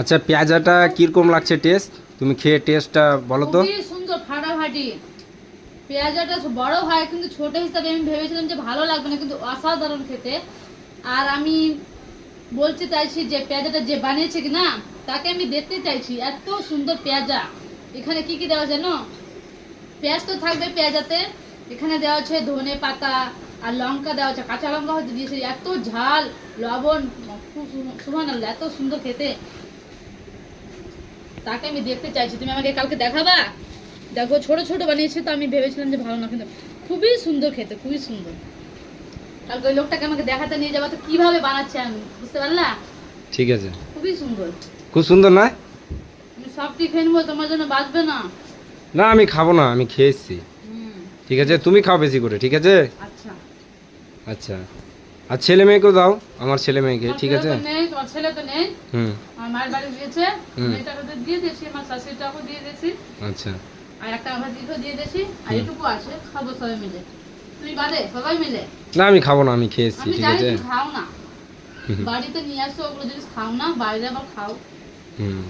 আচ্ছা পেঁয়াজাটা কিরকম লাগছে টেস্ট? তুমি খেয়ে টেস্টটা বলো তো। খুবই সুন্দর, ফাটাফাটি। পেঁয়াজাটা বড় হয় কিন্তু ছোট হিসাবে আমি ভেবেছিলাম যে ভালো লাগবে না, কিন্তু অসাধারণ খেতে। আর আমি বলতে চাইছি যে পেঁয়াজাটা যে বানিয়েছে কি না তাকে আমি দেখতে চাইছি, এত সুন্দর পেঁয়াজা। এখানে কি কি দেওয়া জানো? পেঁয়াজ তো থাকবে পেঁয়াজাতে, এখানে দেওয়া আছে ধনে পাতা আর লঙ্কা দেওয়া আছে, কাঁচা লঙ্কা হয়তো দিয়েছে, এত ঝাল, লবণ, সুবহানাল্লাহ, এত সুন্দর খেতে। তাকে আমি দেখতে চাইছি, তুমি আমাকে কালকে দেখাবা? দেখো ছোট ছোট বানিয়েছে, তো আমি ভেবেছিলাম যে ভালো না, কিন্তু খুবই সুন্দর খেতে, খুবই সুন্দর। কালকে ওই লোকটাকে আমাকে দেখাতে নিয়ে যাবো, তো কিভাবে বানাচ্ছে আমি বুঝতে পারলা? ঠিক আছে, খুবই সুন্দর। খুব সুন্দর না? আমি সবটি খেয়ে নেবো, তোমার জন্য বাঁচবে না। না আমি খাবো না, আমি খেয়েছি। ঠিক আছে তুমি খাও বেশি করে, ঠিক আছে? আচ্ছা আচ্ছা, আর ছেলে মেয়েকেও দাও, আমার ছেলে মেয়েকে, আমার ঠিক ছেলে আছে? তো নেই, তোমার ছেলে তো নেই। হুম। আমার মায়ের বাড়ি দিয়েছে, হুম। মেয়েটাকে তো দিয়ে দিয়েছি, আমার শাশুড়িটাকেও দিয়ে দিয়েছি, আচ্ছা। আর একটা আমার দিকেও দিয়ে দিয়েছি, আর এটুকু আছে, খাবো সবাই মিলে। তুই বাদে সবাই মিলে। না আমি খাবো না, আমি খেয়েছি, আমি ঠিক জানি আছে? তুমি খাও না, হুম। বাড়িতে নিয়ে আসো ওগুলো জিনিস খাও না, বাইরে আবার খাও। হুম।